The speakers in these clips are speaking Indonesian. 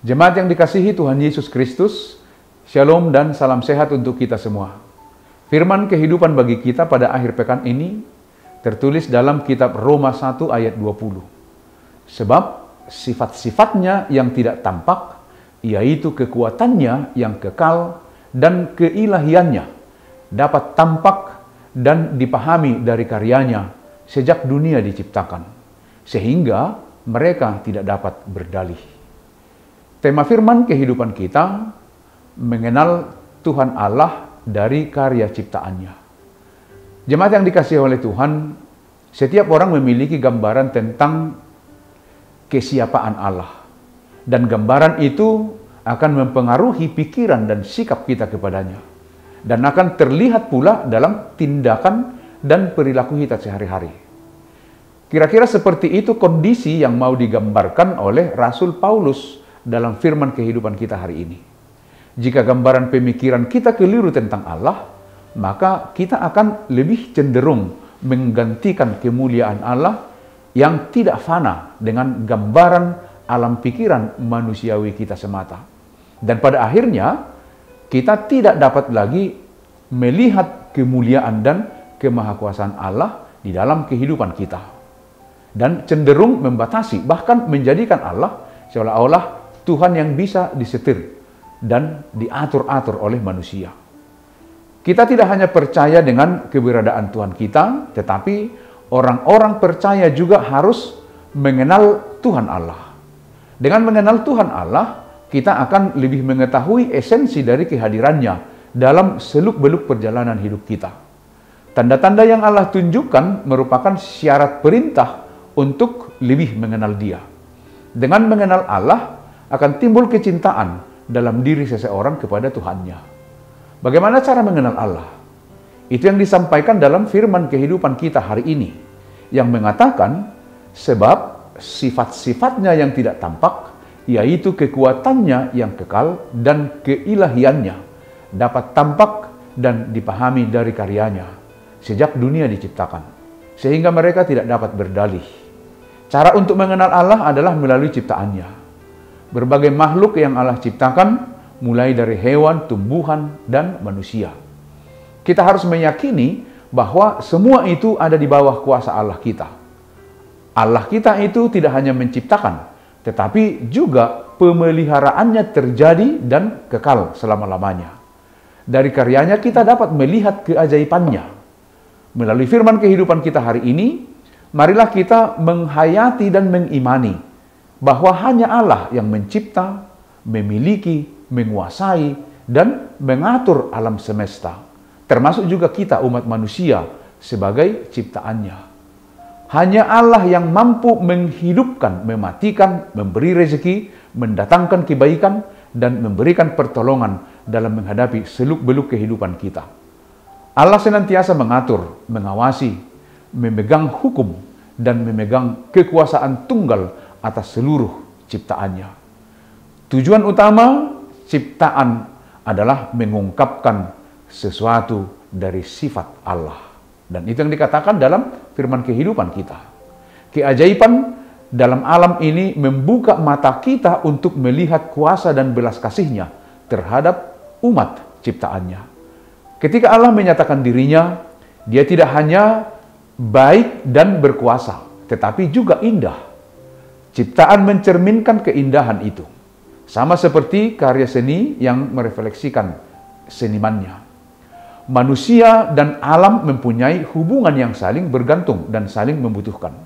Jemaat yang dikasihi Tuhan Yesus Kristus, Shalom dan salam sehat untuk kita semua. Firman kehidupan bagi kita pada akhir pekan ini tertulis dalam kitab Roma 1 ayat 20. Sebab sifat-sifatnya yang tidak tampak, yaitu kekuatannya yang kekal dan keilahiannya, dapat tampak dan dipahami dari karyanya sejak dunia diciptakan, sehingga mereka tidak dapat berdalih. Tema firman kehidupan kita, mengenal Tuhan Allah dari karya ciptaannya. Jemaat yang dikasihi oleh Tuhan, setiap orang memiliki gambaran tentang kesiapaan Allah. Dan gambaran itu akan mempengaruhi pikiran dan sikap kita kepadanya. Dan akan terlihat pula dalam tindakan dan perilaku kita sehari-hari. Kira-kira seperti itu kondisi yang mau digambarkan oleh Rasul Paulus dalam firman kehidupan kita hari ini. Jika gambaran pemikiran kita keliru tentang Allah, maka kita akan lebih cenderung menggantikan kemuliaan Allah yang tidak fana dengan gambaran alam pikiran manusiawi kita semata. Dan pada akhirnya, kita tidak dapat lagi melihat kemuliaan dan kemahakuasaan Allah di dalam kehidupan kita. Dan cenderung membatasi, bahkan menjadikan Allah seolah-olah Tuhan yang bisa disetir dan diatur-atur oleh manusia. Kita tidak hanya percaya dengan keberadaan Tuhan kita, tetapi orang-orang percaya juga harus mengenal Tuhan Allah. Dengan mengenal Tuhan Allah, kita akan lebih mengetahui esensi dari kehadirannya dalam seluk-beluk perjalanan hidup kita. Tanda-tanda yang Allah tunjukkan merupakan syarat perintah untuk lebih mengenal Dia. Dengan mengenal Allah, akan timbul kecintaan dalam diri seseorang kepada Tuhannya. Bagaimana cara mengenal Allah? Itu yang disampaikan dalam firman kehidupan kita hari ini, yang mengatakan, sebab sifat-sifatnya yang tidak tampak, yaitu kekuatannya yang kekal dan keilahiannya, dapat tampak dan dipahami dari karyanya, sejak dunia diciptakan, sehingga mereka tidak dapat berdalih. Cara untuk mengenal Allah adalah melalui ciptaannya. Berbagai makhluk yang Allah ciptakan, mulai dari hewan, tumbuhan, dan manusia. Kita harus meyakini bahwa semua itu ada di bawah kuasa Allah kita. Allah kita itu tidak hanya menciptakan, tetapi juga pemeliharaannya terjadi dan kekal selama-lamanya. Dari karyanya kita dapat melihat keajaibannya. Melalui firman kehidupan kita hari ini, marilah kita menghayati dan mengimani bahwa hanya Allah yang mencipta, memiliki, menguasai, dan mengatur alam semesta, termasuk juga kita umat manusia sebagai ciptaannya. Hanya Allah yang mampu menghidupkan, mematikan, memberi rezeki, mendatangkan kebaikan, dan memberikan pertolongan dalam menghadapi seluk-beluk kehidupan kita. Allah senantiasa mengatur, mengawasi, memegang hukum, dan memegang kekuasaan tunggal atas seluruh ciptaannya. Tujuan utama ciptaan adalah mengungkapkan sesuatu dari sifat Allah. Dan itu yang dikatakan dalam firman kehidupan kita. Keajaiban dalam alam ini membuka mata kita untuk melihat kuasa dan belas kasih-Nya terhadap umat ciptaannya. Ketika Allah menyatakan dirinya, Dia tidak hanya baik dan berkuasa, tetapi juga indah. Ciptaan mencerminkan keindahan itu. Sama seperti karya seni yang merefleksikan senimannya. Manusia dan alam mempunyai hubungan yang saling bergantung dan saling membutuhkan.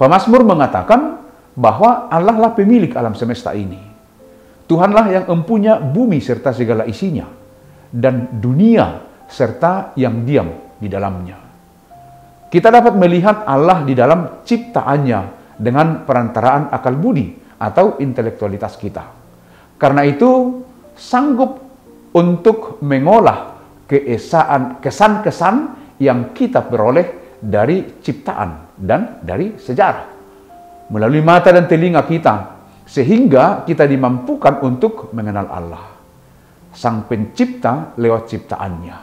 Pemazmur mengatakan bahwa Allah lah pemilik alam semesta ini. Tuhanlah yang empunya bumi serta segala isinya, dan dunia serta yang diam di dalamnya. Kita dapat melihat Allah di dalam ciptaannya dengan perantaraan akal budi atau intelektualitas kita. Karena itu, sanggup untuk mengolah kesan-kesan yang kita peroleh dari ciptaan dan dari sejarah. Melalui mata dan telinga kita, sehingga kita dimampukan untuk mengenal Allah, Sang Pencipta lewat ciptaannya.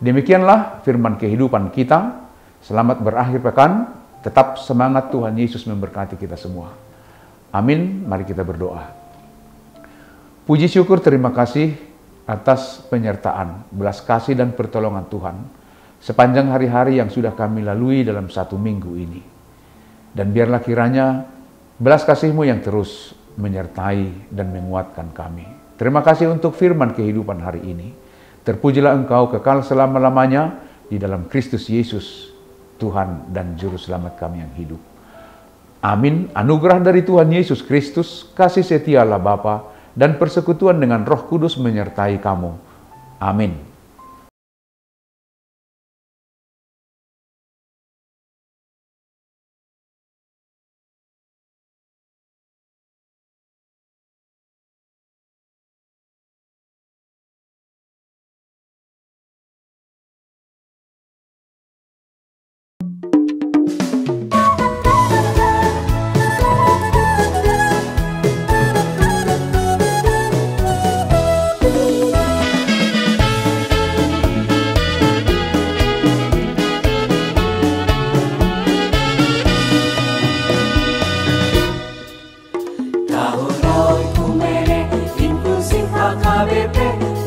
Demikianlah firman kehidupan kita. Selamat berakhir pekan. Tetap semangat, Tuhan Yesus memberkati kita semua. Amin. Mari kita berdoa. Puji syukur terima kasih atas penyertaan, belas kasih dan pertolongan Tuhan sepanjang hari-hari yang sudah kami lalui dalam 1 minggu ini. Dan biarlah kiranya belas kasih-Mu yang terus menyertai dan menguatkan kami. Terima kasih untuk firman kehidupan hari ini. Terpujilah Engkau kekal selama-lamanya di dalam Kristus Yesus, Tuhan dan Juru Selamat kami yang hidup. Amin. Anugerah dari Tuhan Yesus Kristus, kasih setia Allah Bapa, dan persekutuan dengan Roh Kudus menyertai kamu. Amin.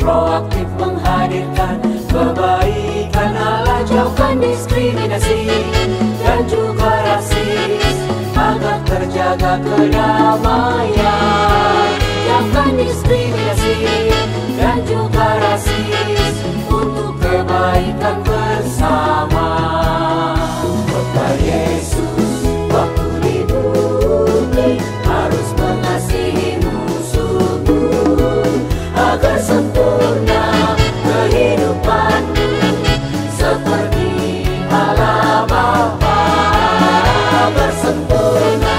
Proaktif menghadirkan kebaikan Allah, jauhkan diskriminasi dan juga rasis, agar terjaga kedamaian. Jauhkan diskriminasi dan juga rasis untuk kebaikan bersama. Kota Yesus waktu di bumi harus mengasihi musuhmu agar sempurna kehidupanmu seperti Allah Bapa. Agar sempurna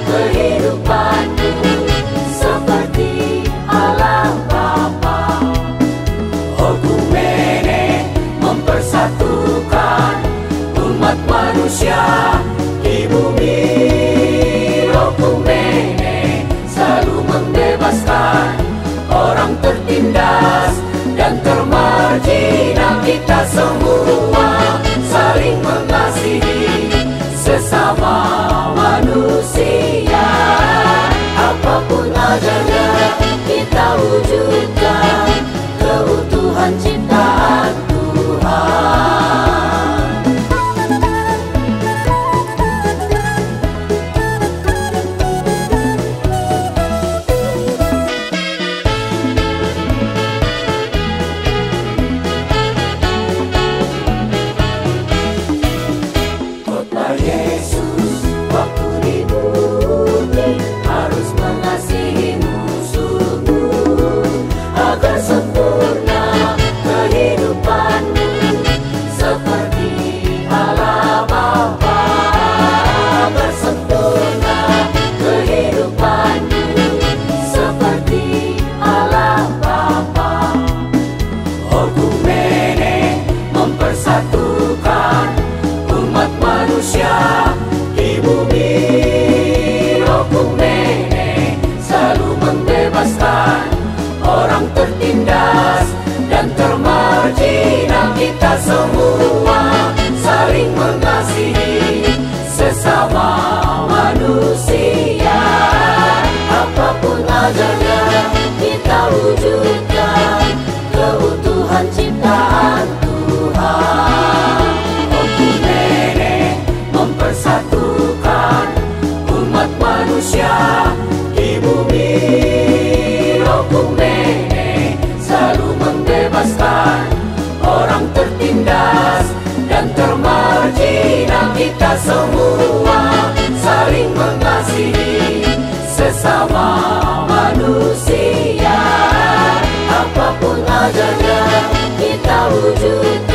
kehidupanmu seperti Allah Bapa. Okumene mempersatukan umat manusia di bumi. Okumene selalu membebaskan orang tertindas dan termarginal. Kita semua saling mengasihi sesama manusia. Apapun adanya kita wujudkan keutuhan ciptaan Tuhan. Yesus waktu di bumi harus mengasihi musuhmu agar sempurna kehidupanmu seperti Allah Bapa. Agar sempurna kehidupanmu seperti Allah Bapa. Okumene mempersatukan umat manusia di bumi. Okumene selalu membebaskan orang tertindas dan termarginal. Kita semua saling mengasihi sesama manusia. Apapun adanya kita wujudkan keutuhan ciptaan Tuhan. Mempersatukan umat manusia di bumi. Okumene selalu membebaskan orang tertindas dan termarginal. Kita semua saling mengasihi sesama manusia. Apapun adanya kita wujudkan